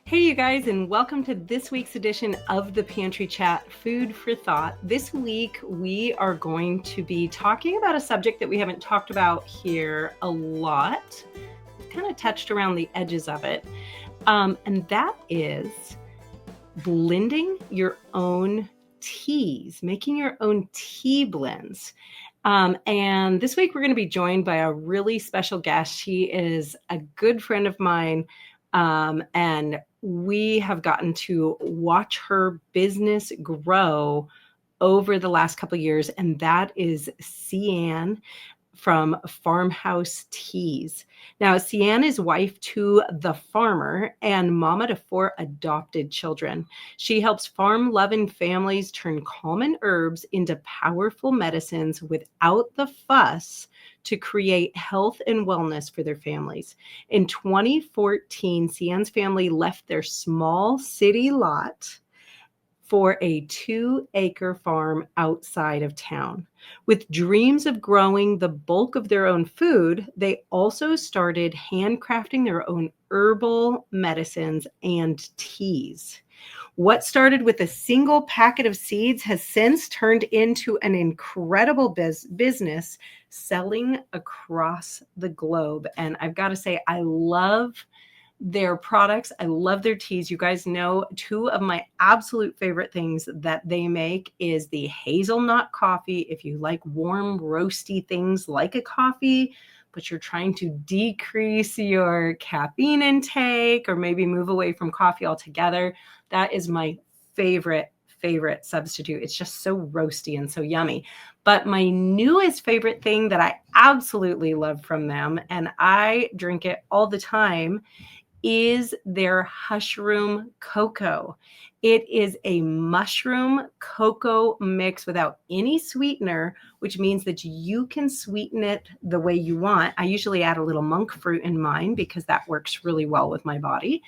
Hey, you guys, and welcome to this week's edition of the Pantry Chat, Food for Thought. This week, we are going to be talking about a subject that we haven't talked about here a lot. We've kind of touched around the edges of it, and that is blending your own teas, making your own tea blends. And this week, we're going to be joined by a really special guest. She is a good friend of mine, and we have gotten to watch her business grow over the last couple of years, and that is CeAnne from Farmhouse Teas. Now, CeAnne is wife to the farmer and mama to 4 adopted children. She helps farm-loving families turn common herbs into powerful medicines without the fuss to create health and wellness for their families. In 2014, CeAnne's family left their small city lot for a 2-acre farm outside of town. With dreams of growing the bulk of their own food, they also started handcrafting their own herbal medicines and teas. What started with a single packet of seeds has since turned into an incredible business selling across the globe. And I've got to say, I love their products. I love their teas. You guys know 2 of my absolute favorite things that they make is the hazelnut coffee. If you like warm, roasty things like a coffee, but you're trying to decrease your caffeine intake or maybe move away from coffee altogether, that is my favorite substitute. It's just so roasty and so yummy. But my newest favorite thing that I absolutely love from them, and I drink it all the time, is their Hushroom Cocoa. It is a mushroom cocoa mix without any sweetener, which means that you can sweeten it the way you want. I usually add a little monk fruit in mine because that works really well with my body.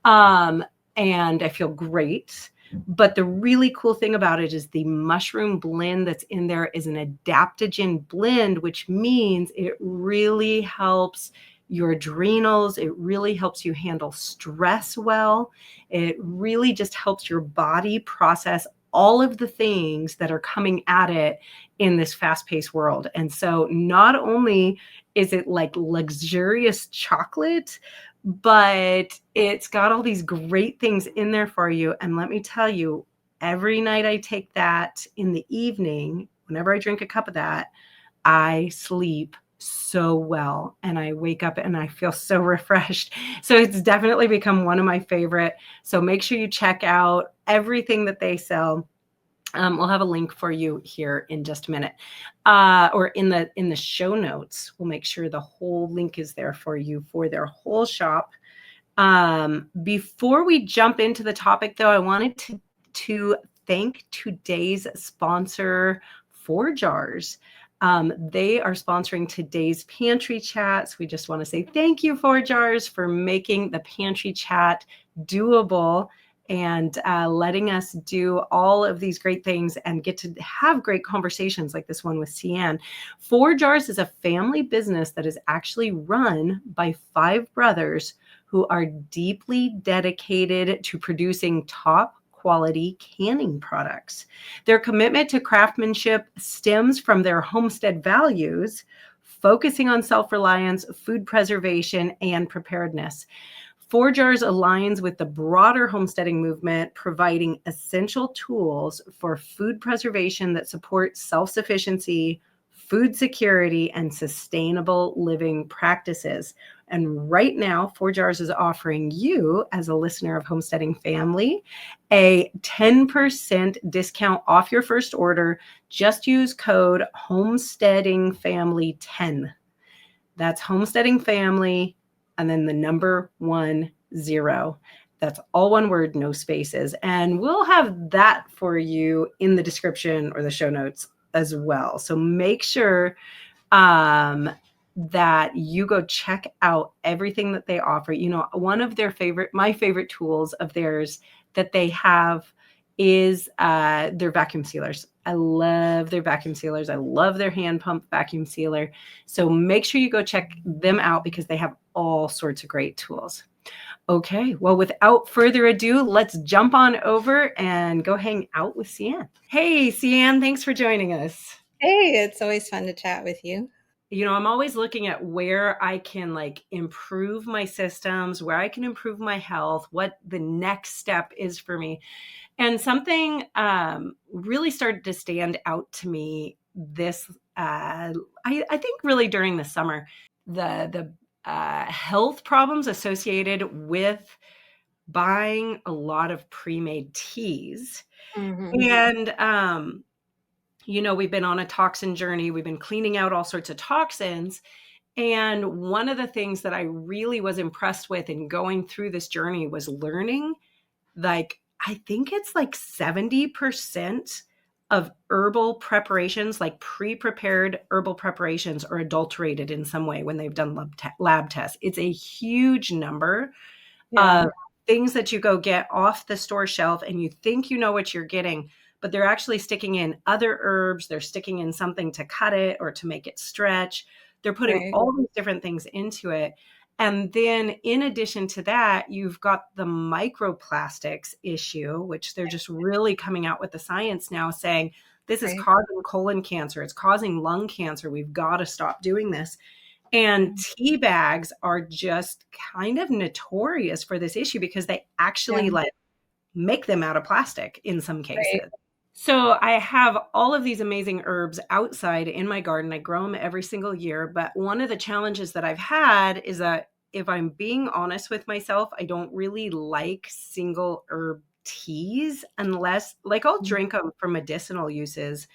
And I feel great. But the really cool thing about it is the mushroom blend that's in there is an adaptogen blend, which means it really helps your adrenals. It really helps you handle stress well. It really just helps your body process all of the things that are coming at it in this fast-paced world. And so not only is it like luxurious chocolate, but it's got all these great things in there for you. And let me tell you, every night I take that in the evening, whenever I drink a cup of that, I sleep so well and I wake up and I feel so refreshed. So it's definitely become one of my favorite. So make sure you check out everything that they sell. We'll have a link for you here in just a minute, or in the show notes. We'll make sure the whole link is there for you for their whole shop. Before we jump into the topic, though, I wanted to thank today's sponsor, ForJars. They are sponsoring today's Pantry Chats. We just want to say thank you, ForJars, for making the Pantry Chat doable and letting us do all of these great things and get to have great conversations like this one with CeAnne. ForJars is a family business that is actually run by 5 brothers who are deeply dedicated to producing top quality canning products. Their commitment to craftsmanship stems from their homestead values, focusing on self-reliance, food preservation, and preparedness. ForJars aligns with the broader homesteading movement, providing essential tools for food preservation that support self-sufficiency, food security, and sustainable living practices. And right now, ForJars is offering you, as a listener of Homesteading Family, a 10% discount off your first order. Just use code HomesteadingFamily10. That's Homesteading Family, and then the number 10. That's all one word, no spaces. And we'll have that for you in the description or the show notes as well. So make sure that you go check out everything that they offer. You know, one of my favorite tools of theirs that they have is their vacuum sealers. I love their vacuum sealers. I love their hand pump vacuum sealer. So make sure you go check them out because they have all sorts of great tools. Okay, well, without further ado, let's jump on over and go hang out with CeAnne. Hey, CeAnne, thanks for joining us. Hey, it's always fun to chat with you. I'm always looking at where I can like improve my systems, where I can improve my health, what the next step is for me. And something really started to stand out to me this, I think, really during the summer. The health problems associated with buying a lot of pre-made teas. Hmm. And we've been on a toxin journey. We've been cleaning out all sorts of toxins. And one of the things that I really was impressed with in going through this journey was learning, like, I think it's like 70% of herbal preparations, like pre-prepared herbal preparations, are adulterated in some way when they've done lab tests. It's a huge number Yeah, of things that you go get off the store shelf and you think you know what you're getting, but they're actually sticking in other herbs. They're sticking in something to cut it or to make it stretch. They're putting right, all these different things into it. And then in addition to that, you've got the microplastics issue, which they're just really coming out with the science now saying this is right. causing colon cancer. It's causing lung cancer. We've got to stop doing this. And tea bags are just kind of notorious for this issue because they Yeah, actually like make them out of plastic in some right. cases. So I have all of these amazing herbs outside in my garden. I grow them every single year. But one of the challenges that I've had is that if I'm being honest with myself, I don't really like single herb teas unless, like, I'll drink them for medicinal uses.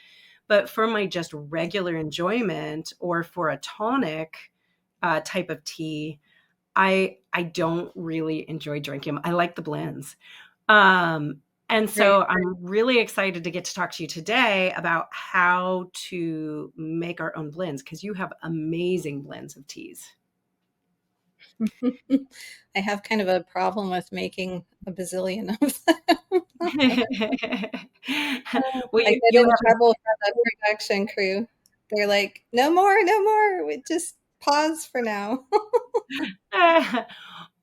But for my just regular enjoyment or for a tonic type of tea, I don't really enjoy drinking them. I like the blends. And Right. so I'm really excited to get to talk to you today about how to make our own blends because you have amazing blends of teas. I have kind of a problem with making a bazillion of them. Well, I you get in trouble from the production crew. They're like, no more, no more. We just pause for now. have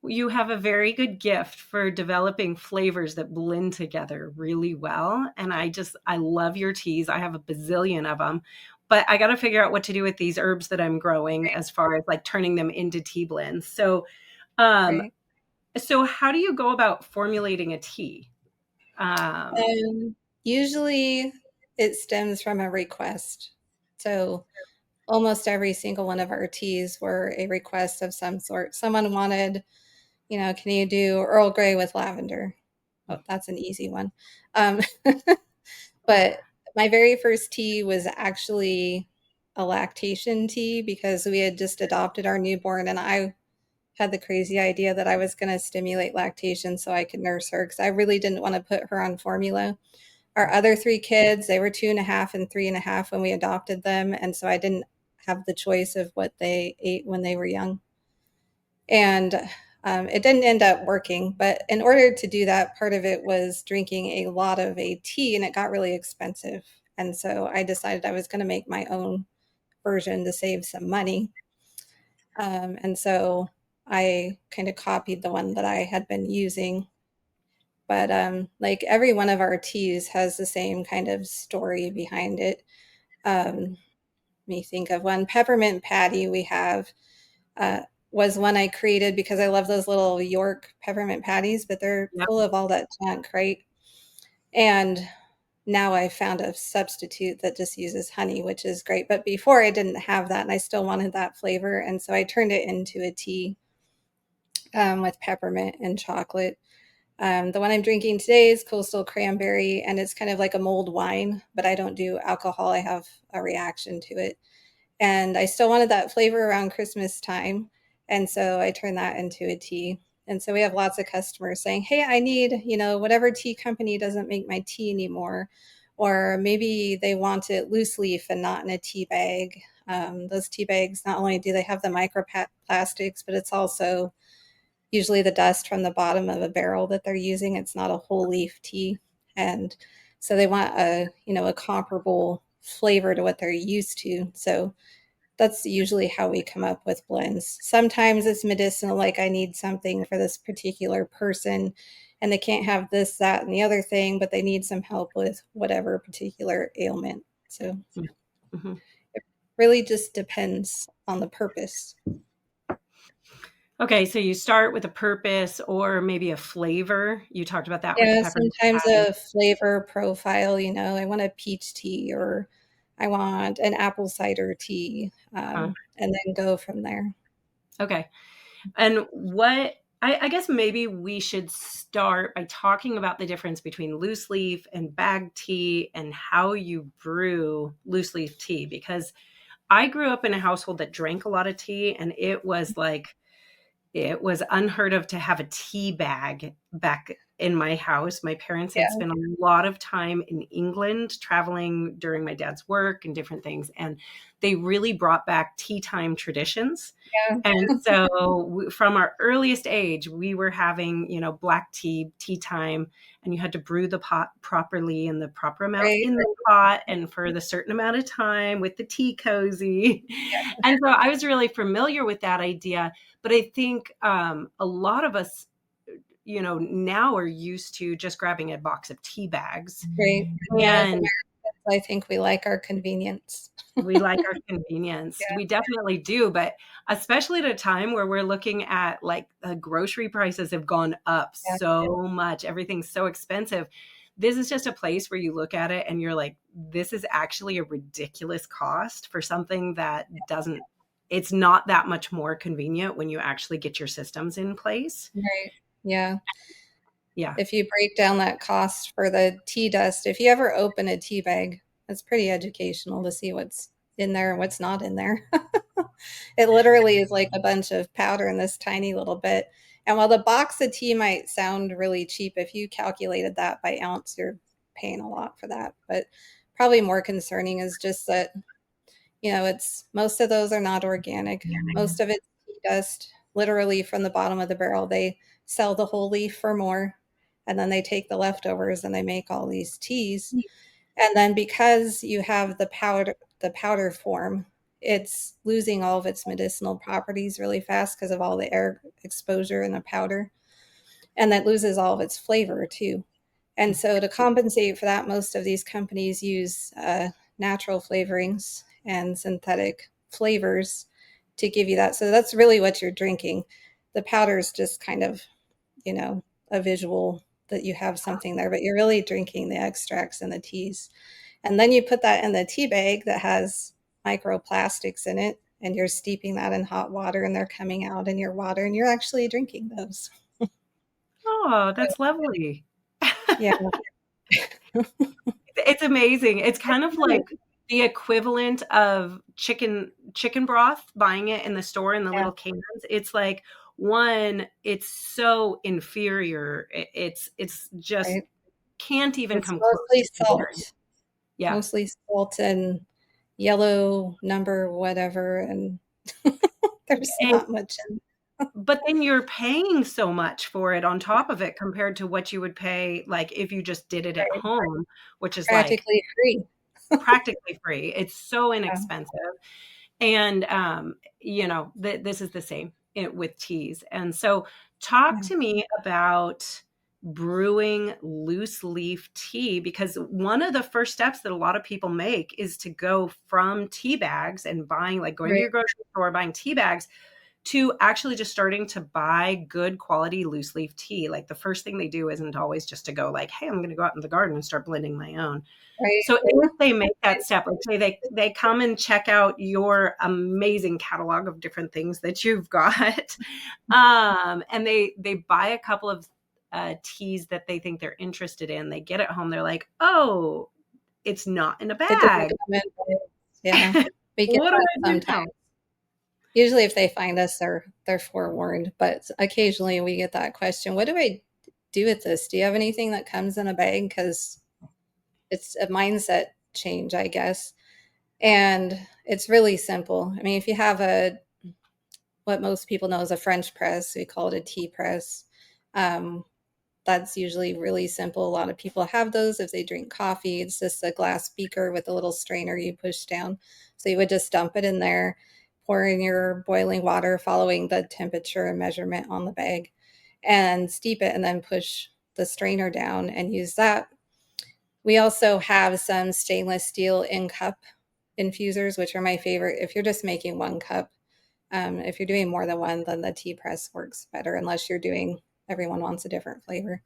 you have a very good gift for developing flavors that blend together really well. And I love your teas. I have a bazillion of them, but I got to figure out what to do with these herbs that I'm growing as far as like turning them into tea blends. Um, Right. so how do you go about formulating a tea? Um, Usually it stems from a request. So almost every single one of our teas were a request of some sort. Someone wanted, can you do Earl Grey with lavender? Oh, that's an easy one. Um, but my very first tea was actually a lactation tea because we had just adopted our newborn, and I had the crazy idea that I was going to stimulate lactation so I could nurse her because I really didn't want to put her on formula. Our other three kids, they were 2.5 and 3.5 when we adopted them, and so I didn't have the choice of what they ate when they were young. And it didn't end up working. But in order to do that, part of it was drinking a lot of a tea, and it got really expensive. And so I decided I was going to make my own version to save some money. And so I kind of copied the one that I had been using. But like every one of our teas has the same kind of story behind it. Let me think of one. Peppermint patty we have uh, was one I created because I love those little York peppermint patties, but they're yep. full of all that junk, right? And now I found a substitute that just uses honey, which is great. But before I didn't have that, and I still wanted that flavor, and so I turned it into a tea with peppermint and chocolate. The one I'm drinking today is Coastal Cranberry, and it's kind of like a mulled wine, but I don't do alcohol. I have a reaction to it. And I still wanted that flavor around Christmas time. And so I turned that into a tea. And so we have lots of customers saying, hey, I need, whatever tea company doesn't make my tea anymore. Or maybe they want it loose leaf and not in a tea bag. Those tea bags, not only do they have the microplastics, but it's also usually the dust from the bottom of a barrel that they're using. It's not a whole leaf tea. And so they want a comparable flavor to what they're used to. So that's usually how we come up with blends. Sometimes it's medicinal, like I need something for this particular person and they can't have this, that, and the other thing, but they need some help with whatever particular ailment. So Mm-hmm. it really just depends on the purpose. Okay, so you start with a purpose or maybe a flavor. You talked about that with the Yeah, peppermint sometimes patty. a flavor profile, I want a peach tea or I want an apple cider tea, Huh? and then go from there. Okay. And I guess maybe we should start by talking about the difference between loose leaf and bag tea and how you brew loose leaf tea, because I grew up in a household that drank a lot of tea, and it was unheard of to have a tea bag back in my house. My parents had Yeah, spent a lot of time in England traveling during my dad's work and different things, and they really brought back tea time traditions. yeah, And so from our earliest age, we were having, black tea time, and you had to brew the pot properly and the proper amount right. in the pot and for the certain amount of time with the tea cozy. And so I was really familiar with that idea. But I think a lot of us, now are used to just grabbing a box of tea bags. Right. Yeah, as And Americans, I think we like our convenience. we like our convenience. Yeah, We definitely do. But especially at a time where we're looking at like grocery prices have gone up yeah, so much, everything's so expensive. This is just a place where you look at it and you're like, this is actually a ridiculous cost for something that doesn't, it's not that much more convenient when you actually get your systems in place. right. Yeah. Yeah. If you break down that cost for the tea dust, if you ever open a tea bag, it's pretty educational to see what's in there and what's not in there. It literally is like a bunch of powder in this tiny little bit. And while the box of tea might sound really cheap, if you calculated that by ounce, you're paying a lot for that. But probably more concerning is just that, it's most of those are not organic. Most of it's tea dust, literally from the bottom of the barrel. They sell the whole leaf for more, and then they take the leftovers and they make all these teas. And then because you have the powder form, it's losing all of its medicinal properties really fast because of all the air exposure in the powder. And that loses all of its flavor too. And so to compensate for that, most of these companies use natural flavorings and synthetic flavors to give you that. So that's really what you're drinking. The powder is just kind of, you know, a visual that you have something there, but you're really drinking the extracts and the teas. And then you put that in the tea bag that has microplastics in it, and you're steeping that in hot water, and they're coming out in your water, and you're actually drinking those. Oh, So, that's lovely. yeah. It's amazing. It's kind of like the equivalent of chicken broth, buying it in the store in the Yeah, little cans. It's like, one, it's so inferior. It's just right. can't even It's come close mostly to comparing. salt, Yeah. and yellow number whatever, and there's And not much in but then you're paying so much for it on top of it compared to what you would pay like if you just did it at right. home, which is like Practically free. practically free. It's so Yeah, inexpensive. And, this is the same with teas. And so talk yeah, to me about brewing loose leaf tea, because one of the first steps that a lot of people make is to go from tea bags and going to right, your grocery store, buying tea bags, to actually just starting to buy good quality loose leaf tea. Like the first thing they do isn't always just to go like, hey, I'm going to go out in the garden and start blending my own. right. So if they make that step, like say they come and check out your amazing catalog of different things that you've got, and they buy a couple of teas that they think they're interested in, they get it home, they're like, oh, it's not in a It doesn't bag. come in waves. Yeah, we get What do that I do sometimes. now? Usually, if they find us, they're forewarned, but occasionally we get that question, "What do I do with this? Do you have anything that comes in a bag?" Because it's a mindset change, I guess, and it's really simple. I mean, if you have what most people know is a French press, we call it a tea press. Um, that's usually really simple. A lot of people have those if they drink coffee. It's just a glass beaker with a little strainer you push down. So you would just dump it in there, pour in your boiling water following the temperature and measurement on the bag, and steep it, and then push the strainer down and use that. We also have some stainless steel in cup infusers, which are my favorite if you're just making one cup. If you're doing more than one, then the tea press works better, unless you're doing, everyone wants a different flavor.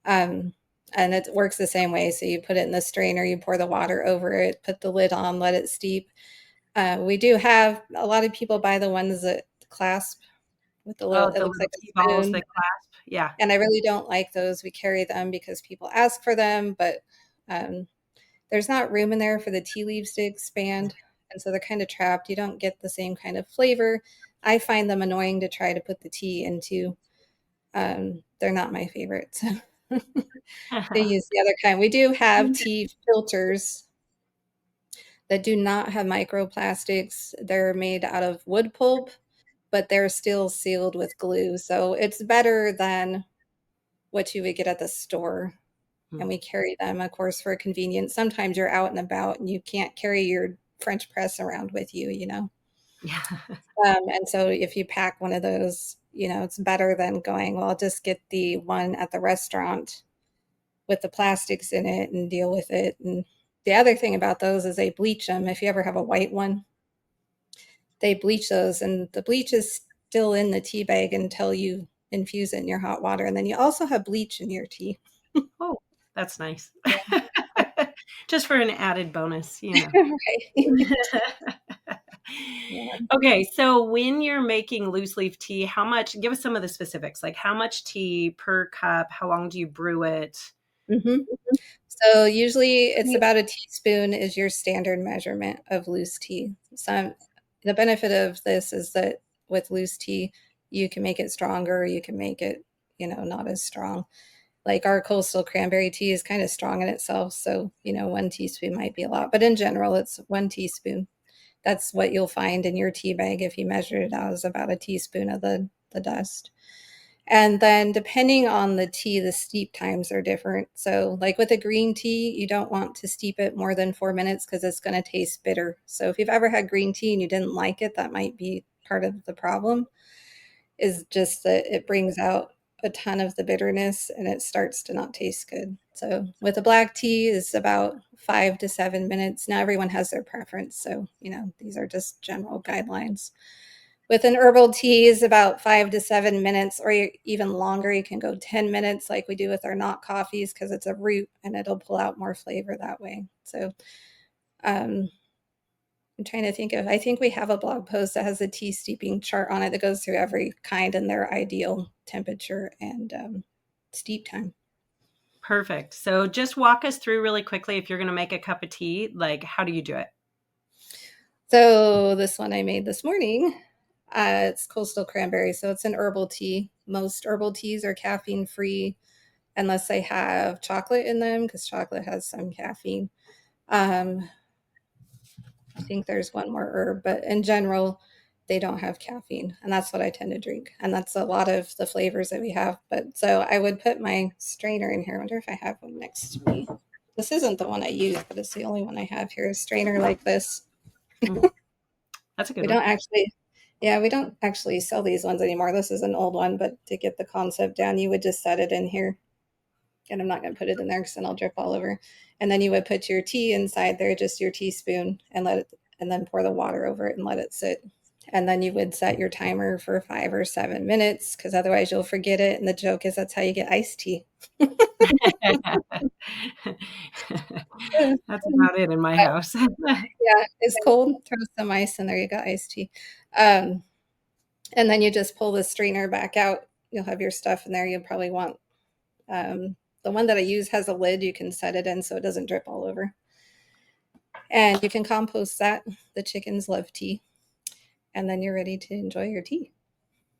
Um, and it works the same way. So you put it in the strainer, you pour the water over it, put the lid on, let it steep. We do have, a lot of people buy the ones that clasp with the little, Oh, it the looks little like tea a balls spoon. that clasp. Yeah. And I really don't like those. We carry them because people ask for them, but um, there's not room in there for the tea leaves to expand. And so they're kind of trapped. You don't get the same kind of flavor. I find them annoying to try to put the tea into. They're not my favorites. They use the other kind. We do have tea filters that do not have microplastics. They're made out of wood pulp, but they're still sealed with glue. So it's better than what you would get at the store. And we carry them, of course, for convenience. Sometimes you're out and about and you can't carry your French press around with you, you know. Yeah. And so if you pack one of those, you know, it's better than going, well, I'll just get the one at the restaurant with the plastics in it and deal with it. And the other thing about those is they bleach them. If you ever have a white one, they bleach those, and the bleach is still in the tea bag until you infuse it in your hot water. And then you also have bleach in your tea. Oh, that's nice. Yeah. Just for an added bonus, you know. Right. Yeah. Okay, so when you're making loose leaf tea, how much, give us some of the specifics, like how much tea per cup, how long do you brew it? Mm-hmm. So usually it's about a teaspoon is your standard measurement of loose tea. Some the benefit of this is that with loose tea, you can make it stronger, you can make it, you know, not as strong. Like our coastal cranberry tea is kind of strong in itself, so you know, 1 teaspoon might be a lot, but in general, it's 1 teaspoon. That's what you'll find in your tea bag if you measure it out, is about a teaspoon of the dust. And then depending on the tea, the steep times are different. So like with a green tea, you don't want to steep it more than 4 minutes because it's going to taste bitter. So if you've ever had green tea and you didn't like it, that might be part of the problem, is just that it brings out a ton of the bitterness and it starts to not taste good. So with a black tea is about 5 to 7 minutes. Now everyone has their preference. So, you know, these are just general guidelines. With an herbal tea is about 5 to 7 minutes, or even longer. You can go 10 minutes like we do with our not coffees because it's a root and it'll pull out more flavor that way. So um, I'm trying to think of, I think we have a blog post that has a tea steeping chart on it that goes through every kind and their ideal temperature and steep time. Perfect. So just walk us through really quickly if you're going to make a cup of tea, like how do you do it? So this one I made this morning, it's coastal cranberry. So it's an herbal tea. Most herbal teas are caffeine free unless they have chocolate in them, because chocolate has some caffeine. Um, I think there's one more herb, but in general, they don't have caffeine, and that's what I tend to drink. And that's a lot of the flavors that we have. But so I would put my strainer in here. I wonder if I have one next to me. This isn't the one I use, but it's the only one I have here. A strainer like this. Mm, that's a We good one. don't actually, yeah, we don't actually sell these ones anymore. This is an old one, but to get the concept down, you would just set it in here. And I'm not going to put it in there because then I'll drip all over. And then you would put your tea inside there, just your teaspoon, and let it, and then pour the water over it and let it sit. And then you would set your timer for 5 or 7 minutes because otherwise you'll forget it. And the joke is that's how you get iced tea. That's about it in my house. Yeah, it's cold. Throw some ice in there. You got iced tea. Um, and then you just pull the strainer back out. You'll have your stuff in there. You'll probably want the one that I use has a lid. You can set it in so it doesn't drip all over. And you can compost that. The chickens love tea. And then you're ready to enjoy your tea.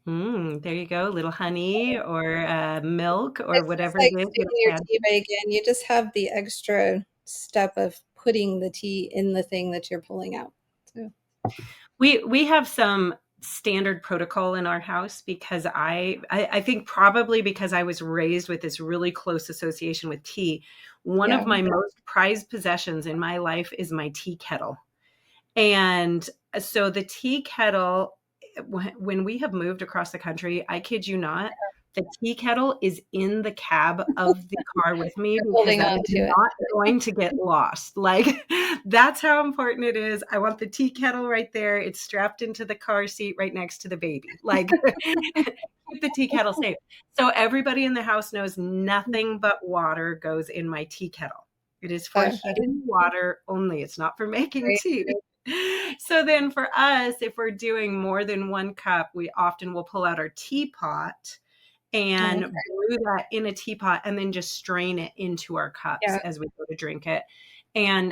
There you go. Little honey or milk or It's just whatever it like is. sticking your tea bag in. You just have the extra step of putting the tea in the thing that you're pulling out. So. We have some standard protocol in our house because I think probably because I was raised with this really close association with tea. One of Yeah. my most prized possessions in my life is my tea kettle. And so the tea kettle, when we have moved across the country, I kid you not, the tea kettle is in the cab of the car with me You're because holding that on is to it. not going to get lost. Like, that's how important it is. I want the tea kettle right there. It's strapped into the car seat right next to the baby. Like, keep the tea kettle safe. So everybody in the house knows nothing but water goes in my tea kettle. It is for Okay. heating water only. It's not for making Great. tea. So then for us, if we're doing more than one cup, we often will pull out our teapot and Okay. brew that in a teapot and then just strain it into our cups Yeah. as we go to drink it. And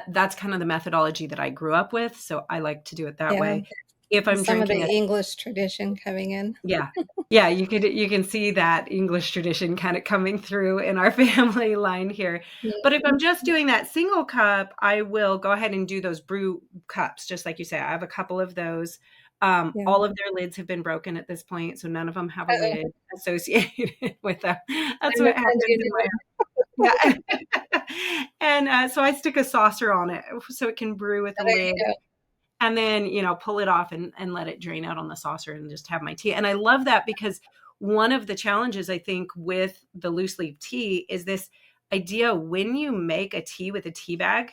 that's kind of the methodology that I grew up with. So I like to do it that Yeah. way. If I'm Some of the drinking a English tradition coming in. yeah. Yeah, you can see that English tradition kind of coming through in our family line here. But if I'm just doing that single cup, I will go ahead and do those brew cups, just like you say. I have a couple of those. Yeah. All of their lids have been broken at this point, so none of them have a Uh-oh. lid associated with them. That's I'm what gonna send happens you in to my yeah. And so I stick a saucer on it so it can brew with a there you lid go. and then pull it off and let it drain out on the saucer and just have my tea. And I love that because one of the challenges I think with the loose leaf tea is this idea when you make a tea with a tea bag,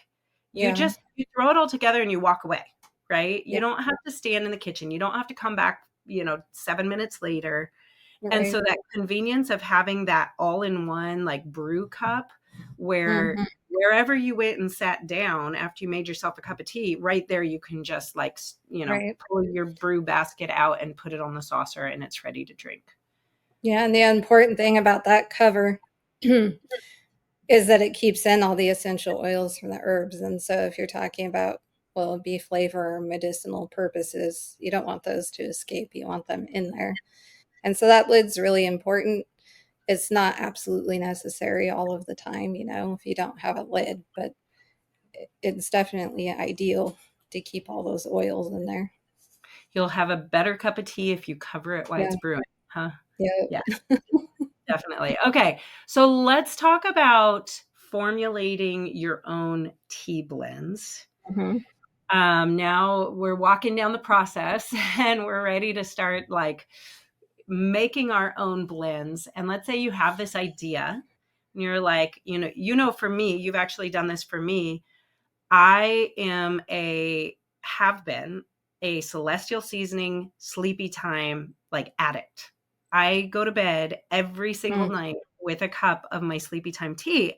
Yeah. you throw it all together and you walk away, right? Yeah. You don't have to stand in the kitchen, you don't have to come back 7 minutes later. And Right. so that convenience of having that all-in-one like brew cup where Mhm. wherever you went and sat down after you made yourself a cup of tea, right there you can just Right. pull your brew basket out and put it on the saucer and it's ready to drink. Yeah, and the important thing about that cover is that it keeps in all the essential oils from the herbs. And so if you're talking about, well, beef flavor or medicinal purposes, you don't want those to escape. You want them in there. And so that lid's really important. It's not absolutely necessary all of the time, if you don't have a lid, but it's definitely ideal to keep all those oils in there. You'll have a better cup of tea if you cover it while Yeah. it's brewing, huh? Yeah. Yeah, definitely. Okay, so let's talk about formulating your own tea blends. Mhm. Now we're walking down the process and we're ready to start like making our own blends. And let's say you have this idea and you're like, for me, you've actually done this for me. Have been a celestial seasoning sleepy time like addict. I go to bed every single Mm. night with a cup of my sleepy time tea.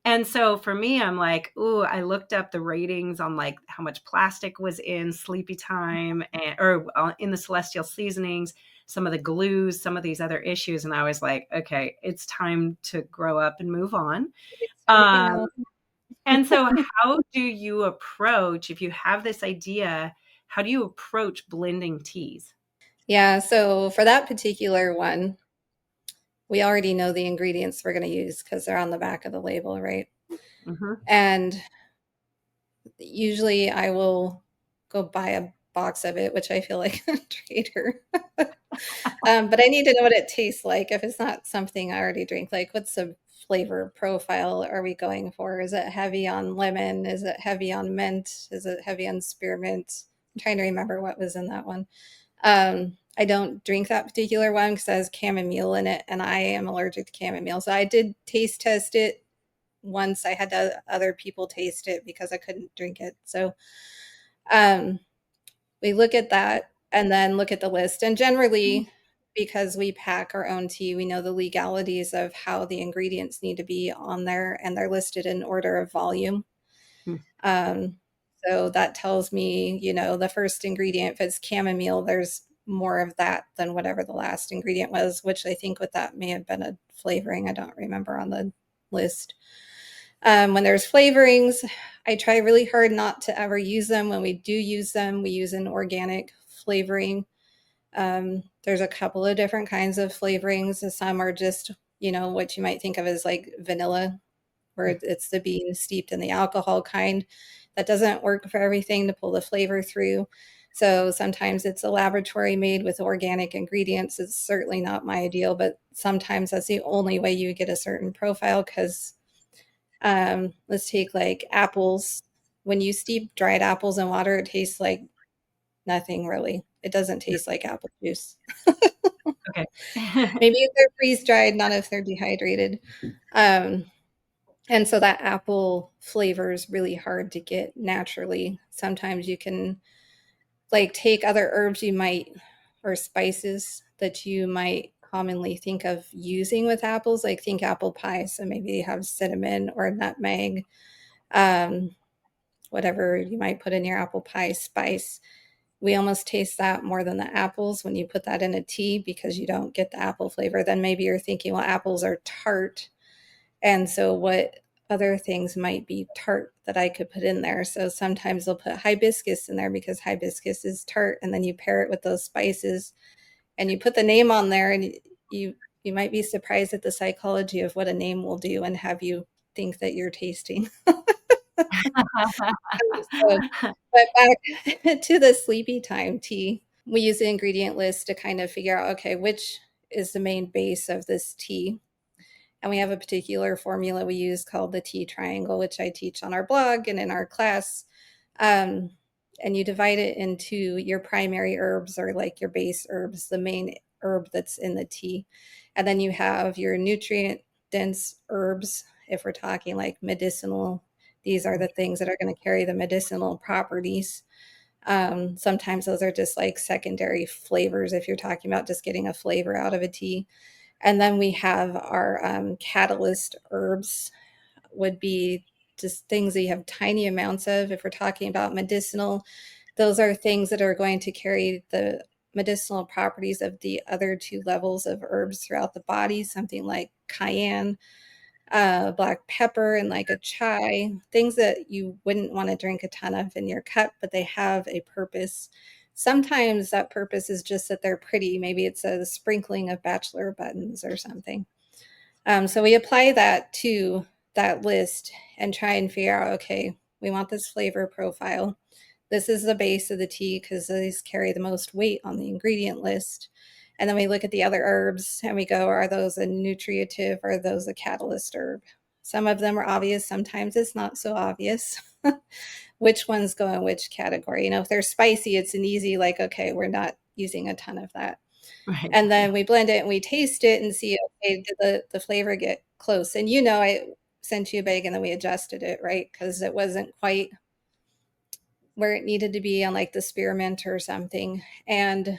And so for me, I'm like, ooh, I looked up the ratings on like how much plastic was in sleepy time or in the celestial seasonings, some of the glues, some of these other issues. And I was like, okay, it's time to grow up and move on. Everything Um, else. and so how do you approach, if you have this idea, how do you approach blending teas? Yeah, so for that particular one, we already know the ingredients we're going to use because they're on the back of the label, right? Mhm. And usually I will go buy a box of it, which I feel like a traitor. But I need to know what it tastes like if it's not something I already drink. Like, what's the flavor profile are we going for? Is it heavy on lemon? Is it heavy on mint? Is it heavy on spearmint? I'm trying to remember what was in that one. I don't drink that particular one because it has chamomile in it, and I am allergic to chamomile. So I did taste test it once. I had other people taste it because I couldn't drink it. So um, we look at that and then look at the list. And generally, because we pack our own tea, we know the legalities of how the ingredients need to be on there, and they're listed in order of volume. Hmm. Um, so that tells me, the first ingredient, if it's chamomile, there's more of that than whatever the last ingredient was, which I think with that may have been a flavoring. I don't remember on the list. When there's flavorings, I try really hard not to ever use them. When we do use them, we use an organic flavoring. There's a couple of different kinds of flavorings. Some are just, what you might think of as like vanilla, where it's the bean steeped in the alcohol kind. That doesn't work for everything to pull the flavor through. So sometimes it's a laboratory made with organic ingredients. It's certainly not my ideal, but sometimes that's the only way you get a certain profile. Because let's take like apples. When you steep dried apples in water, it tastes like nothing really. It doesn't taste like apple juice. Okay. Maybe if they're freeze dried, not if they're dehydrated. Um, and so that apple flavor is really hard to get naturally. Sometimes you can like take other herbs you might or spices that you might commonly think of using with apples, like think apple pie. So maybe you have cinnamon or nutmeg, um, whatever you might put in your apple pie spice. We almost taste that more than the apples when you put that in a tea because you don't get the apple flavor. Then maybe you're thinking, well, apples are tart. And so what other things might be tart that I could put in there? So sometimes they'll put hibiscus in there because hibiscus is tart. And then you pair it with those spices and you put the name on there, and you might be surprised at the psychology of what a name will do and have you think that you're tasting. So, but back to the sleepy time tea, we use the ingredient list to kind of figure out, okay, which is the main base of this tea. And we have a particular formula we use called the tea triangle, which I teach on our blog and in our class. Um, and you divide it into your primary herbs or like your base herbs, the main herb that's in the tea. And then you have your nutrient dense herbs. If we're talking like medicinal, these are the things that are going to carry the medicinal properties. Sometimes those are just like secondary flavors if you're talking about just getting a flavor out of a tea. And then we have our catalyst herbs, would be just things that you have tiny amounts of. If we're talking about medicinal, those are things that are going to carry the medicinal properties of the other two levels of herbs throughout the body, something like cayenne, black pepper, and like a chai, things that you wouldn't want to drink a ton of in your cup, but they have a purpose. Sometimes that purpose is just that they're pretty. Maybe it's a sprinkling of bachelor buttons or something. So we apply that to that list and try and figure out, okay, we want this flavor profile. This is the base of the tea because these carry the most weight on the ingredient list. And then we look at the other herbs and we go, are those a nutritive or are those a catalyst herb? Some of them are obvious. Sometimes it's not so obvious which ones go in which category. You know, if they're spicy, it's an easy, like, okay, we're not using a ton of that. Right. And then we blend it and we taste it and see, okay, did the flavor get close? And you know, I sent you a bag and then we adjusted it, right? Because it wasn't quite where it needed to be on like the spearmint or something. And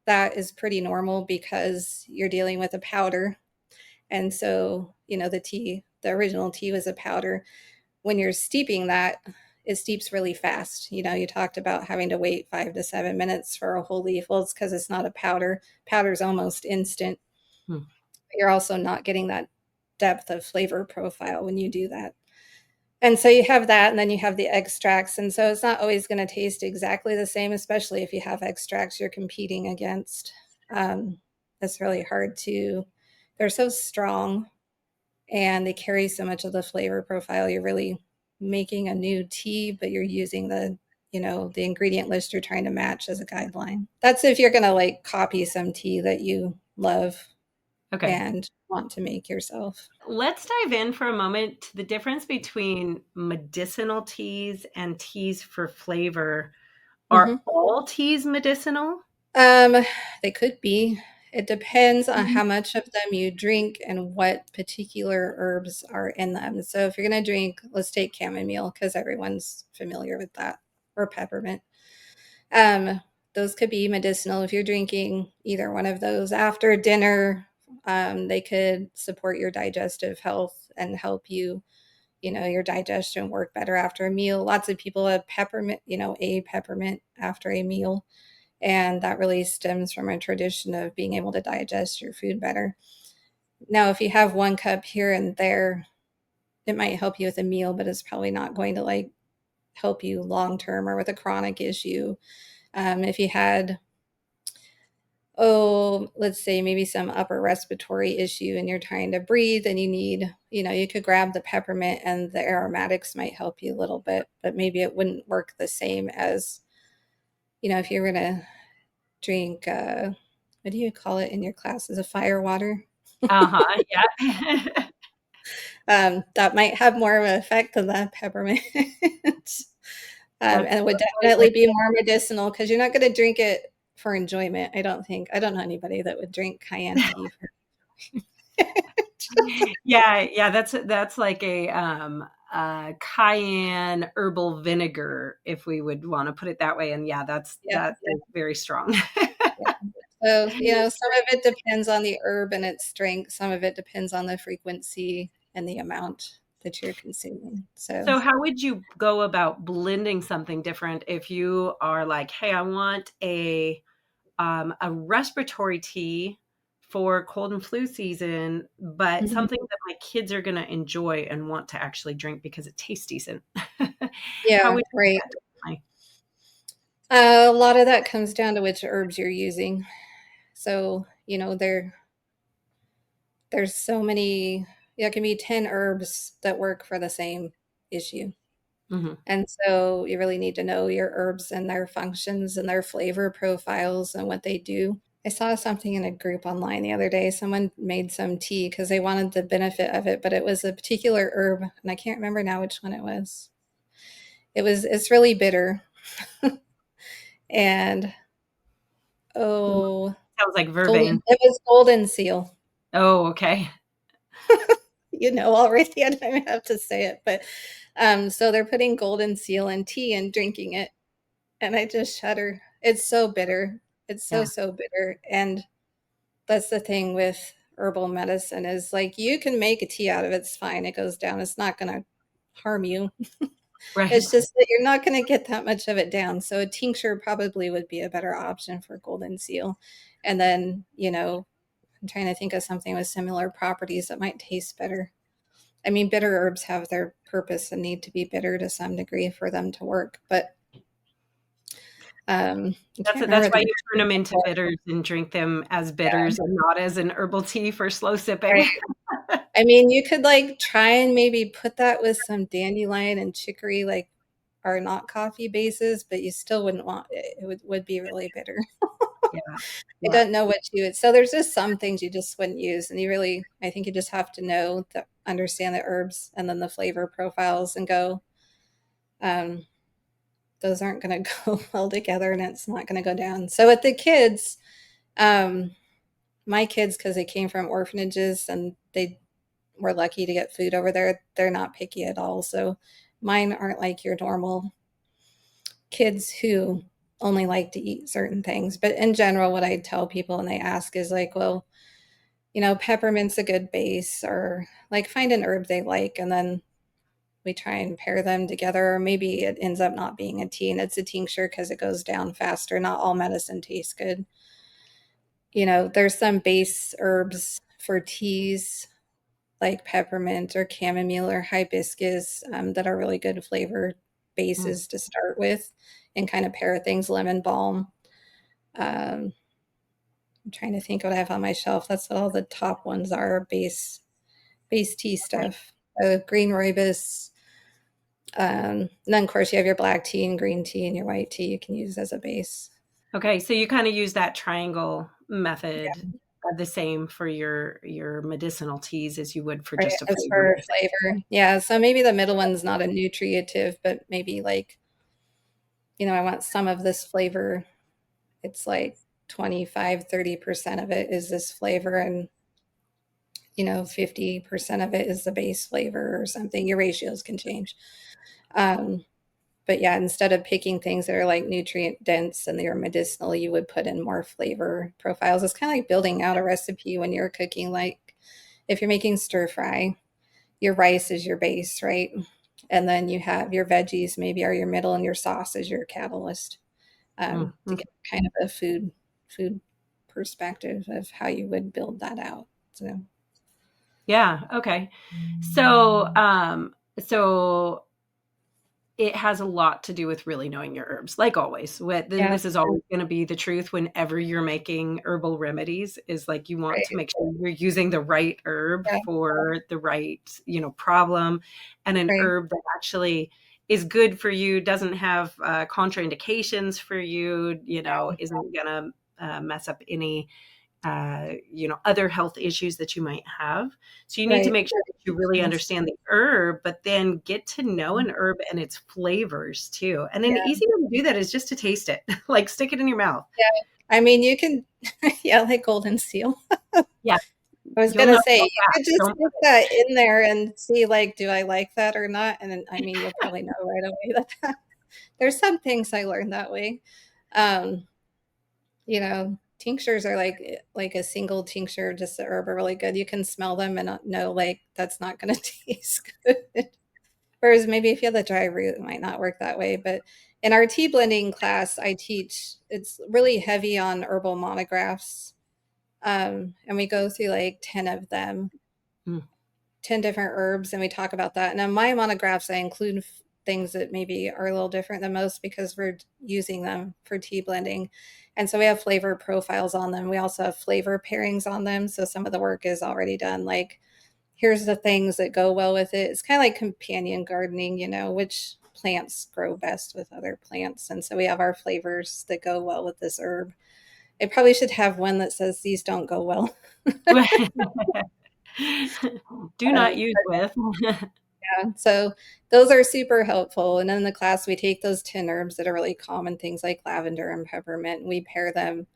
that is pretty normal because you're dealing with a powder. And so, you know, the original tea was a powder. When you're steeping that, it steeps really fast. You know, you talked about having to wait 5 to 7 minutes for a whole leaf. Well, it's because it's not a powder. Powder's almost instant. Hmm. But you're also not getting that depth of flavor profile when you do that. And so you have that, and then you have the extracts. And so it's not always going to taste exactly the same, especially if you have extracts you're competing against. It's really hard to, they're so strong and they carry so much of the flavor profile. You're really making a new tea, but you're using the, you know, the ingredient list you're trying to match as a guideline. That's if you're going to like copy some tea that you love Okay. and want to make yourself. Let's dive in for a moment to the difference between medicinal teas and teas for flavor. Are Mm-hmm. all teas medicinal? Um, they could be. It depends on how much of them you drink and what particular herbs are in them. So if you're going to drink, let's take chamomile because everyone's familiar with that, or peppermint. Um, those could be medicinal if you're drinking either one of those after dinner. They could support your digestive health and help you, you know, your digestion work better after a meal. Lots of people have peppermint, you know, a peppermint after a meal. And that really stems from a tradition of being able to digest your food better. Now, if you have one cup here and there, it might help you with a meal, but it's probably not going to like help you long term or with a chronic issue. If you had, oh, let's say maybe some upper respiratory issue and you're trying to breathe and you need, you know, you could grab the peppermint and the aromatics might help you a little bit, but maybe it wouldn't work the same as, if you're going to drink, what do you call it in your classes? A fire water? Uh-huh. Yeah. That might have more of an effect than that peppermint. That's And it would definitely be more medicinal because you're not going to drink it for enjoyment. I don't think. I don't know anybody that would drink cayenne tea for. yeah, that's like a cayenne herbal vinegar, if we would want to put it that way. And yeah, Yeah, that is very strong. yeah. So, some of it depends on the herb and its strength. Some of it depends on the frequency and the amount that you're consuming. So, So how would you go about blending something different if you are like, hey, I want a respiratory tea for cold and flu season, but mhm. something that my kids are going to enjoy and want to actually drink because it tastes decent. How Yeah, would you do right. that differently? A lot of that comes down to which herbs you're using. So, there's so many, there can be 10 herbs that work for the same issue. Hmm. And so you really need to know your herbs and their functions and their flavor profiles and what they do. I saw something in a group online the other day. Someone made some tea because they wanted the benefit of it, but it was a particular herb, and I can't remember now which one it was. It's really bitter. And oh, Sounds like golden, vervain. it was golden seal. Oh, okay. Already, I don't even have to say it, but so they're putting golden seal in tea and drinking it, and I just shudder. It's so bitter. It's so, Yeah. so bitter. And that's the thing with herbal medicine is like you can make a tea out of it. It's fine. It goes down. It's not going to harm you. Right. It's just that you're not going to get that much of it down. So a tincture probably would be a better option for golden seal. And then, I'm trying to think of something with similar properties that might taste better. I mean, bitter herbs have their purpose and need to be bitter to some degree for them to work. But I can't That's remember why the you turn them into bitters and drink them as yeah, bitters and not as an herbal tea for slow sipping. right. I mean, you could like try and maybe put that with some dandelion and chicory, like are not coffee bases, but you still wouldn't want it. It would be really bitter. Yeah. I Yeah. don't know what you would. So there's just some things you just wouldn't use, and I think you just have to know the understand the herbs and then the flavor profiles and go. Um, those aren't going to go well together, and it's not going to go down. So with the kids, um, my kids, because they came from orphanages and they we're lucky to get food over there. They're not picky at all. So mine aren't like your normal kids who only like to eat certain things. But in general, what I tell people when they ask is like, well, peppermint's a good base, or like find an herb they like, and then we try and pair them together. Or maybe it ends up not being a tea and it's a tincture because it goes down faster. Not all medicine tastes good. There's some base herbs for teas like peppermint or chamomile or hibiscus that are really good flavor Mm. bases to start with and kind of pair things. Lemon balm. Um, I'm trying to think what I have on my shelf. That's what all the top ones are base tea stuff. Green rooibos. And then of course you have your black tea and green tea and your white tea you can use as a base. Okay, so you kind of use that triangle method the same for your medicinal teas as you would for Right, just a as flavor for base. flavor. Yeah, so maybe the middle one's not a nutritive, but maybe like, I want some of this flavor. It's like 25-30% of it is this flavor and 50% of it is the base flavor or something. Your ratios can change. Um, but yeah, instead of picking things that are like nutrient dense and they're medicinal, you would put in more flavor profiles. It's kind of like building out a recipe when you're cooking. Like if you're making stir fry, your rice is your base, right? And then you have your veggies maybe are your middle and your sauce is your catalyst to Mhm. get kind of a food perspective of how you would build that out. So Yeah, okay. So it has a lot to do with really knowing your herbs, like always. Then yeah, this is always going to be the truth whenever you're making herbal remedies is like you want to right. make sure you're using the right herb Yeah, for the right, problem, and an right. herb that actually is good for you, doesn't have contraindications for you, isn't gonna mess up any other health issues that you might have. So you need to Right. make sure that you really understand the herb, but then get to know an herb and its flavors too. And an Yeah. easy way to do that is just to taste it, like stick it in your mouth. Yeah. I mean, you can, yeah, like golden seal. Yeah, I was you'll gonna know say, real you fast. could just Don't put that in there and see, like, do I like that or not? And then, I mean, you'll probably know right away that there's some things I learned that way. Um, tinctures are like a single tincture, just the herb are really good. You can smell them and know like that's not gonna taste good. Whereas maybe if you have the dry root, it might not work that way. But in our tea blending class, I teach, it's really heavy on herbal monographs. And we go through like 10 of them, Mm. 10 different herbs, and we talk about that. And in my monographs, I include things that maybe are a little different than most because we're using them for tea blending. And so we have flavor profiles on them. We also have flavor pairings on them. So some of the work is already done. Like, here's the things that go well with it. It's kind of like companion gardening, which plants grow best with other plants. And so we have our flavors that go well with this herb. I probably should have one that says these don't go well. Do not use with. Yeah, so those are super helpful. And then in the class, we take those 10 herbs that are really common, things like lavender and peppermint, and we pair them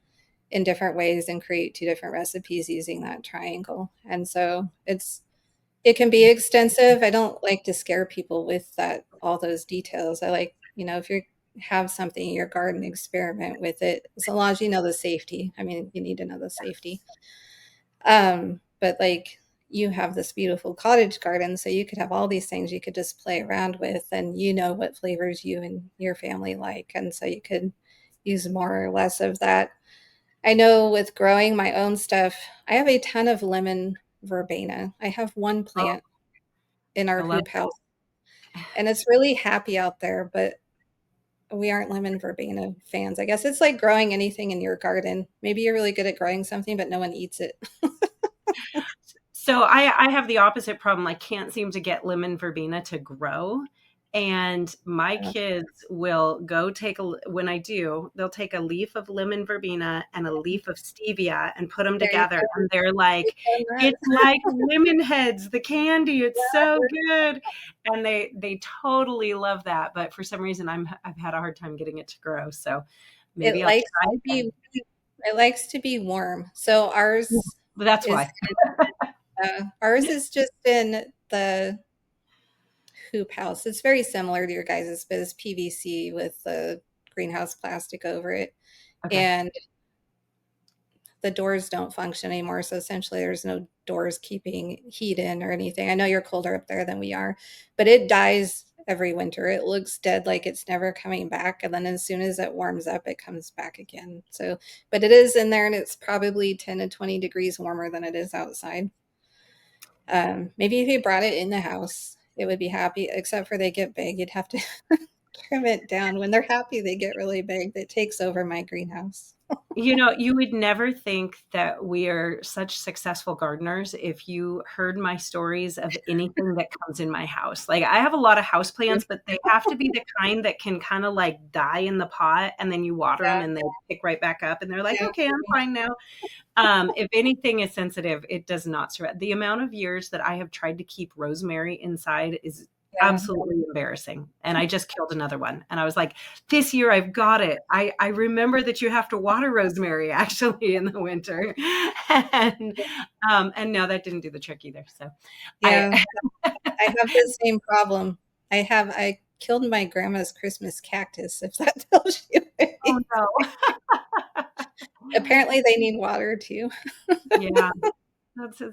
in different ways and create 2 different recipes using that triangle. And so it can be extensive. I don't like to scare people with all those details. I like, if you have something in your garden, experiment with it as long as you know the safety. I mean, you need to know the safety. But like, you have this beautiful cottage garden, so you could have all these things you could just play around with, and what flavors you and your family like, and so you could use more or less of that. I know with growing my own stuff, I have a ton of lemon verbena. I have one Oh, plant in our I love hoop house, and it's really happy out there, but we aren't lemon verbena fans. I guess it's like growing anything in your garden. Maybe you're really good at growing something, but no one eats it. So I have the opposite problem. I can't seem to get lemon verbena to grow. And my kids will go when I do, they'll take a leaf of lemon verbena and a leaf of stevia and put them There you together. go. And they're like, We've done that. it's like lemon heads, the candy. It's so good. And they totally love that. But for some reason, I've had a hard time getting it to grow. So It maybe I'll likes try to again. be it likes to be warm. So But that's is why. ours is just in the hoop house. It's very similar to your guys's, but it's PVC with the greenhouse plastic over it. Okay. And the doors don't function anymore. So essentially, there's no doors keeping heat in or anything. I know you're colder up there than we are, but it dies every winter. It looks dead, like it's never coming back. And then as soon as it warms up, it comes back again. So, but it is in there, and it's probably 10 to 20 degrees warmer than it is outside. Maybe if you brought it in the house, it would be happy, except for they get big. You'd have to trim it down. When they're happy, they get really big. It takes over my greenhouse. You would never think that we are such successful gardeners if you heard my stories of anything that comes in my house. Like, I have a lot of house plants, but they have to be the kind that can kind of like die in the pot, and then you water them Yeah, and they pick right back up and they're like, yeah, okay, I'm fine now. If anything is sensitive, it does not survive. The amount of years that I have tried to keep rosemary inside is yeah. absolutely embarrassing. And I just killed another one. And I was like, this year I've got it. I remember that you have to water rosemary actually in the winter. And no, that didn't do the trick either. So Yeah, I I have the same problem. I killed my grandma's Christmas cactus, if that tells you oh anything. no. Apparently they need water too. Yeah,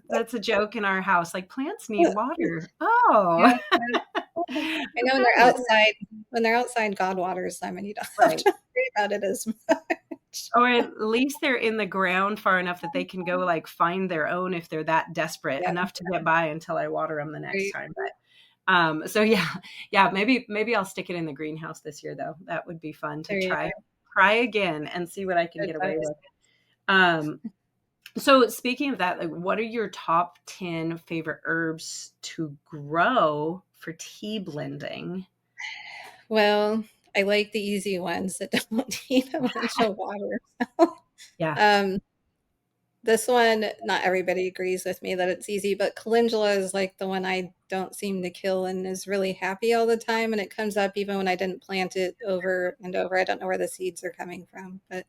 that's a joke in our house. Like, plants need water. Oh. Yeah, I know when they're outside, God waters them, and you don't have Right. to worry about it as much. Or at least they're in the ground far enough that they can go like find their own if they're that desperate Yeah, enough to get by until I water them the next right. time. But so yeah, maybe I'll stick it in the greenhouse this year though. That would be fun to There you try go. again and see what I can get away Advice. with. Um, so speaking of that, like, what are your top 10 favorite herbs to grow for tea blending? Well, I like the easy ones that don't need a bunch of water. Yeah. Um, this one, not everybody agrees with me that it's easy, but calendula is like the one I don't seem to kill and is really happy all the time. And it comes up even when I didn't plant it over and over. I don't know where the seeds are coming from, but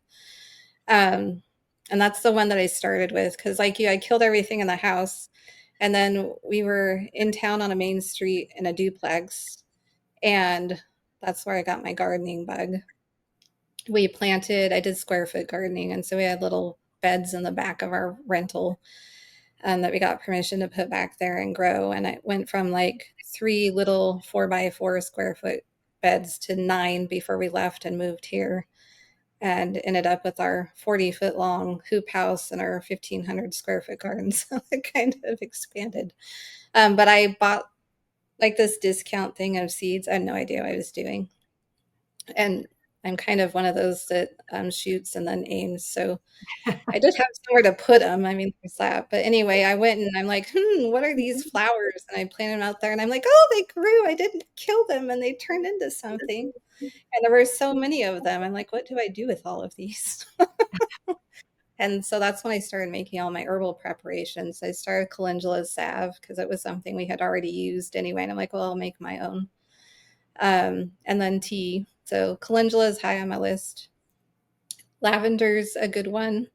um, and that's the one that I started with because, like you, I killed everything in the house, and then we were in town on a main street in a duplex, and that's where I got my gardening bug. We planted, I did square foot gardening, and so we had little beds in the back of our rental that we got permission to put back there and grow. And it went from like 3 little 4x4 square foot beds to 9 before we left and moved here, and ended up with our 40-foot long hoop house and our 1,500 square foot garden. So it kind of expanded. But I bought like this discount thing of seeds. I had no idea what I was doing. And I'm kind of one of those that shoots and then aims. So I did have somewhere to put them. I mean, there's that. But anyway, I went and I'm like, what are these flowers? And I planted them out there and I'm like, oh, they grew. I didn't kill them and they turned into something. And there were so many of them. I'm like, what do I do with all of these? And so that's when I started making all my herbal preparations. I started calendula salve because it was something we had already used anyway. And I'm like, well, I'll make my own. And then tea. So calendula is high on my list. Lavender's a good one.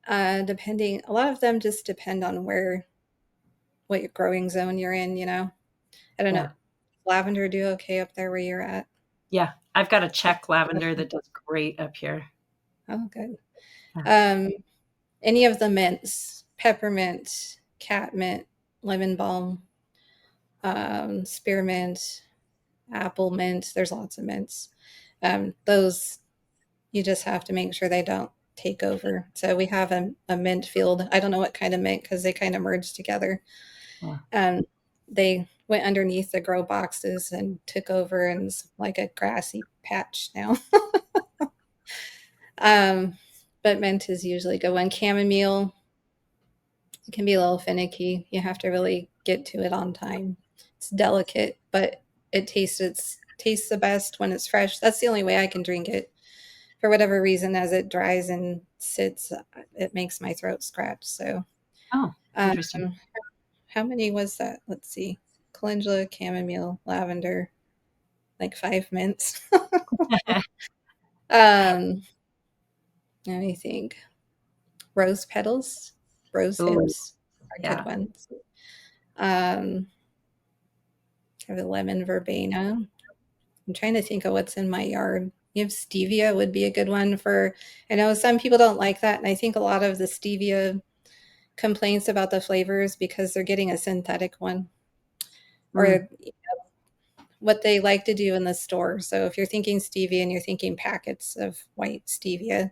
Depending, a lot of them just depend on what your growing zone you're in, you know. I don't know. Yeah. Lavender do okay up there where you're at? Yeah. I've got a Czech lavender that does great up here. Oh, good. Yeah. Um, any of the mints, peppermint, catmint, lemon balm, spearmint, apple mint. There's lots of mints. Those you just have to make sure they don't take over. So we have a mint field. I don't know what kind of mint because they kind of merged together. Yeah. They went underneath the grow boxes and took over, and it's like a grassy patch now. But mint is usually a good one. Chamomile, it can be a little finicky. You have to really get to it on time. It's delicate, but it tastes the best when it's fresh. That's the only way I can drink it. For whatever reason, as it dries and sits, it makes my throat scratch. So, Oh, um, interesting. how many was that? Let's see. Calendula, chamomile, lavender, like 5 mints. um, Let me think. Rose petals, rose Oh, hips are good yeah. ones. Um, I have a lemon verbena. I'm trying to think of what's in my yard. You have stevia would be a good one for. I know some people don't like that, and I think a lot of the stevia complaints about the flavors because they're getting a synthetic one Mm. or what they like to do in the store. So if you're thinking stevia and you're thinking packets of white stevia,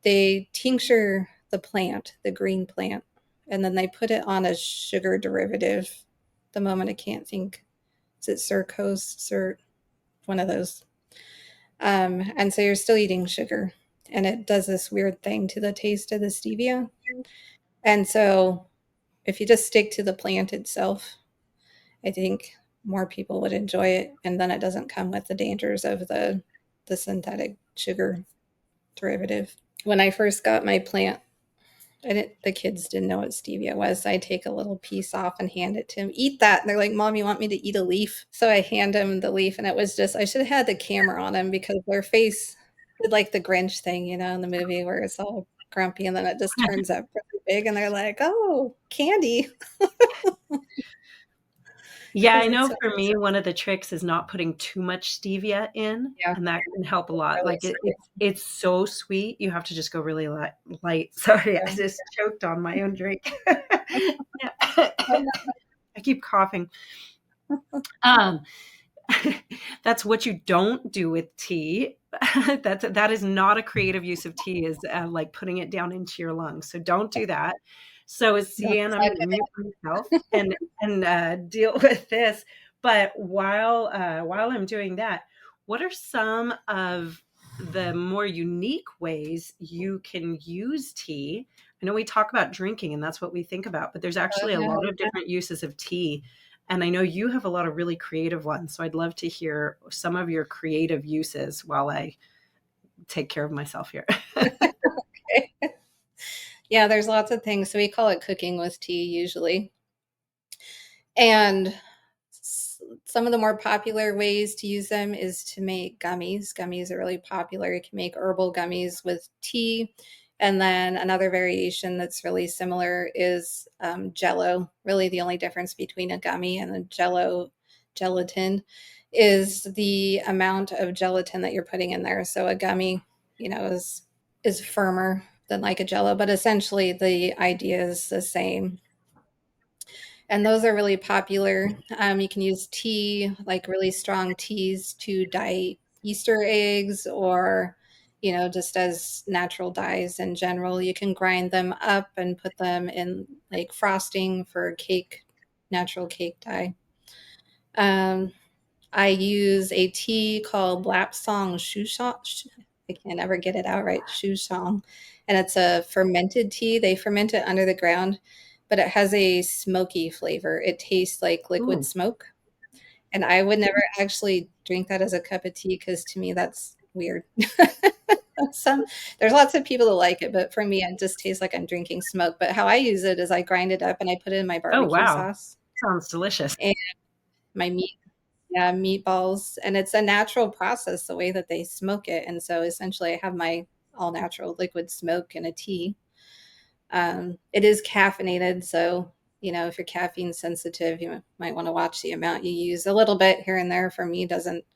they tincture the plant, the green plant, and then they put it on a sugar derivative. The moment I can't think, is it Surcos, Cert, one of those. And so you're still eating sugar, and it does this weird thing to the taste of the stevia. And so if you just stick to the plant itself, I think more people would enjoy it, and then it doesn't come with the dangers of the synthetic sugar derivative. When I first got my plant, the kids didn't know what stevia was. So I take a little piece off and hand it to them. Eat that. And they're like, Mom, you want me to eat a leaf? So I hand them the leaf, and it was just, I should have had the camera on them because their face did like the Grinch thing, you know, in the movie where it's all grumpy and then it just turns up really big and they're like, oh, candy. Yeah, I Because know it's, for me, one of the tricks is not putting too much stevia in, yeah, and that can help a lot. really Like sweet. it's so sweet. You have to just go really light. Sorry, I Yeah. just choked on my own drink. Yeah. I keep coughing. Um, that's what you don't do with tea. That is not a creative use of tea, is like putting it down into your lungs. So don't do that. So as Don't CeAnne, I'm side going to with mute myself and deal with this. But while I'm doing that, what are some of the more unique ways you can use tea? I know we talk about drinking, and that's what we think about, but there's it. actually a Yeah. lot of different uses of tea. And I know you have a lot of really creative ones. So I'd love to hear some of your creative uses while I take care of myself here. Yeah, there's lots of things. So we call it cooking with tea usually. And some of the more popular ways to use them is to make gummies. Gummies are really popular. You can make herbal gummies with tea. And then another variation that's really similar is Jello. Really, the only difference between a gummy and a gelatin is the amount of gelatin that you're putting in there. So a gummy, is firmer than like a Jello, but essentially the idea is the same. And those are really popular. You can use tea, like really strong teas, to dye Easter eggs, or just as natural dyes in general. You can grind them up and put them in like frosting for cake, natural cake dye. Um, I use a tea called Lapsang Shusong. I can't ever get it out right. Shusong, and it's a fermented tea. They ferment it under the ground, but it has a smoky flavor. It tastes like liquid Ooh. smoke, and I would never actually drink that as a cup of tea because to me that's weird. Some There's lots of people that like it, but for me, it just tastes like I'm drinking smoke. But how I use it is I grind it up and I put it in my Oh, barbecue wow. sauce Sounds delicious. and my meat. Yeah, meatballs, and it's a natural process the way that they smoke it, and so essentially I have my all natural liquid smoke in a tea. It is caffeinated, so if you're caffeine sensitive, you might want to watch the amount you use. A little bit here and there for me doesn't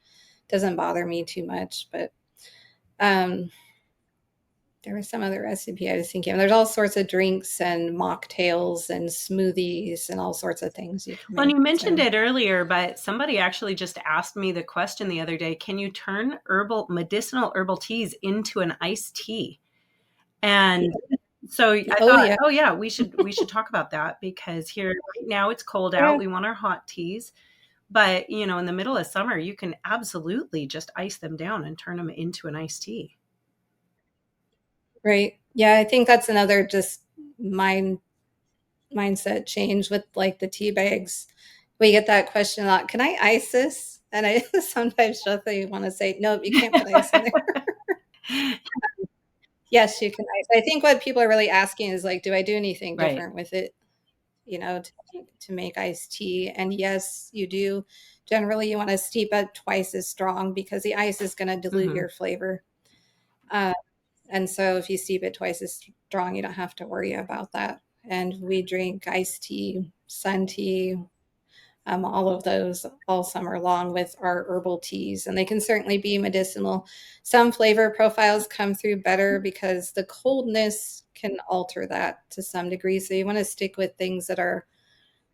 bother me too much, but um, there was some other recipe I was thinking of. There's all sorts of drinks and mocktails and smoothies and all sorts of things you can Well, and make. you mentioned So it earlier, but somebody actually just asked me the question the other day, can you turn medicinal herbal teas into an iced tea? And so I oh thought, yeah, oh yeah, we should talk about that, because here right now it's cold out. yeah. We want our hot teas, but in the middle of summer, you can absolutely just ice them down and turn them into an iced tea. Right. Yeah, I think that's another just mindset change with like the tea bags. We get that question a lot. Can I ice this? And I sometimes gently want to say, nope, you can't put ice in there. Yes, you can ice. I think what people are really asking is like, do I do anything Right. different with it, to make iced tea? And yes, you do. Generally, you want to steep it twice as strong because the ice is going to dilute Hmm. your flavor. Uh, And so if you steep it twice as strong, you don't have to worry about that. And we drink iced tea, sun tea, all of those all summer long with our herbal teas. And they can certainly be medicinal. Some flavor profiles come through better because the coldness can alter that to some degree. So you want to stick with things that are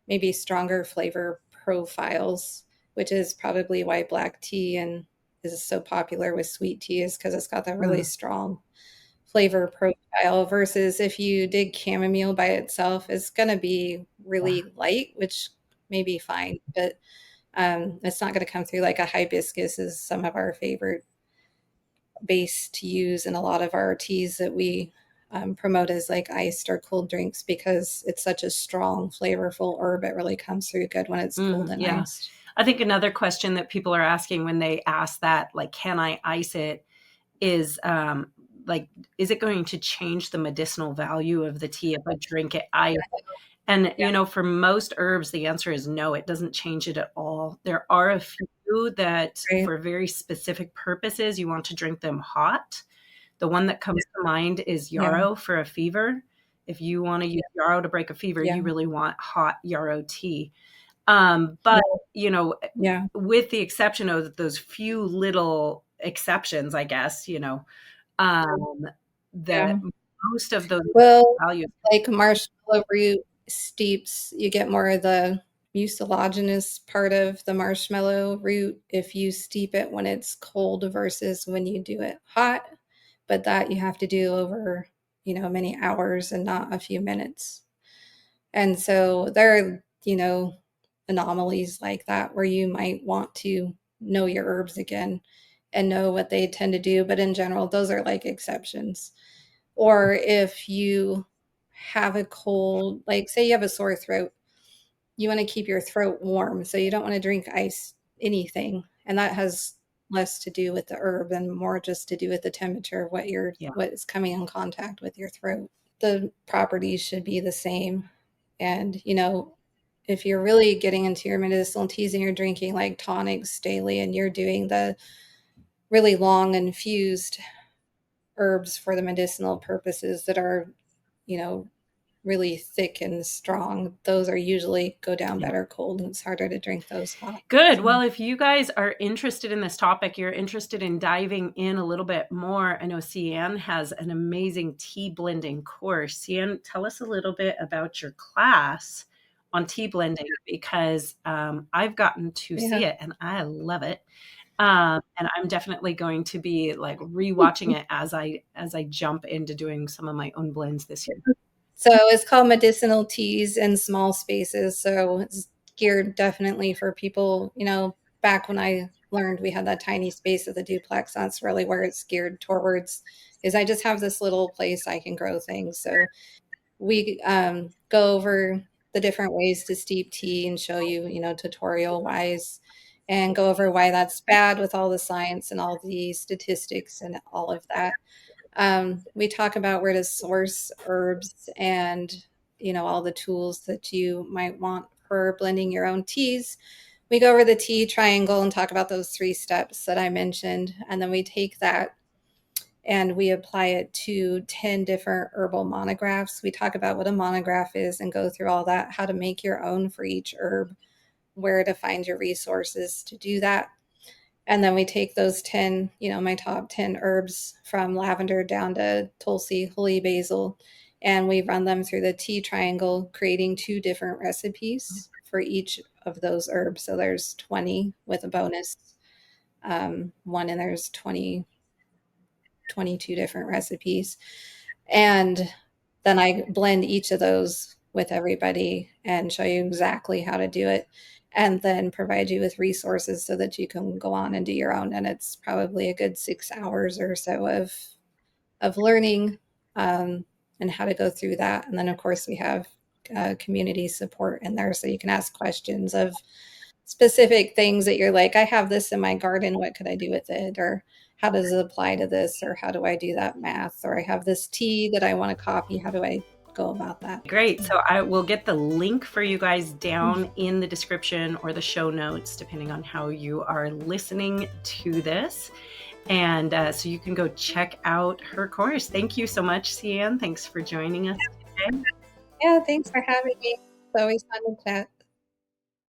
maybe stronger flavor profiles, which is probably why black tea and is so popular with sweet tea, is because it's got that really Mm. strong flavor profile, versus if you did chamomile by itself, it's going to be Yeah. really light, which may be fine, but it's not going to come through like a hibiscus is some of our favorite base to use in a lot of our teas that we promote as like iced or cold drinks, because it's such a strong, flavorful herb. It really comes through good when it's cold and Yeah. iced. I think another question that people are asking when they ask that, like, can I ice it, is like, is it going to change the medicinal value of the tea if I drink it iced? And, Yeah, for most herbs, the answer is no, it doesn't change it at all. There are a few that, right. for very specific purposes, you want to drink them hot. The one that comes to mind is Yeah, yarrow for a fever. If you want to use yarrow to break a fever, yeah, you really want hot yarrow tea. But, yeah, you know, yeah, with the exception of those few little exceptions, I guess, that yeah. most of those Well, values. like marshmallow root steeps, you get more of the mucilaginous part of the marshmallow root if you steep it when it's cold versus when you do it hot. But that you have to do over, many hours and not a few minutes. And so there are, anomalies like that where you might want to know your herbs again and know what they tend to do. But in general, those are like exceptions. Or if you have a cold, like say you have a sore throat you want to keep your throat warm. So you don't want to drink ice, anything. And that has less to do with the herb and more just to do with the temperature of what is coming in contact with your throat. The properties should be the same. And, if you're really getting into your medicinal teas and you're drinking like tonics daily and you're doing the really long infused herbs for the medicinal purposes that are, really thick and strong, those are usually go down better cold, and it's harder to drink those hot. Good. Well, if you guys are interested in this topic, you're interested in diving in a little bit more, I know CeAnne has an amazing tea blending course. CeAnne, tell us a little bit about your class on tea blending, because I've gotten to see it and I love it. And I'm definitely going to be like rewatching it as I jump into doing some of my own blends this year. So it's called Medicinal Teas in Small Spaces. So it's geared definitely for people, back when I learned we had that tiny space of the duplex, that's really where it's geared towards, is I just have this little place I can grow things. So we go over the different ways to steep tea and show you, tutorial wise, and go over why that's bad with all the science and all the statistics and all of that. We talk about where to source herbs and, all the tools that you might want for blending your own teas. We go over the tea triangle and talk about those 3 steps that I mentioned. And then we take that and we apply it to 10 different herbal monographs. We talk about what a monograph is and go through all that, how to make your own for each herb, where to find your resources to do that. And then we take those 10, my top 10 herbs from lavender down to tulsi, holy basil, and we run them through the tea triangle, creating 2 different recipes for each of those herbs. So there's 20 with a bonus one, and there's 22 different recipes. And then I blend each of those with everybody and show you exactly how to do it, and then provide you with resources so that you can go on and do your own. And it's probably a good 6 hours or so of learning and how to go through that. And then, of course, we have community support in there, so you can ask questions of specific things that you're like, I have this in my garden, what could I do with it? Or how does it apply to this? Or how do I do that math? Or I have this tea that I want to copy. How do I go about that? Great. So I will get the link for you guys down in the description or the show notes, depending on how you are listening to this. And so you can go check out her course. Thank you so much, CeAnne. Thanks for joining us today. Yeah, thanks for having me. It's always fun to chat.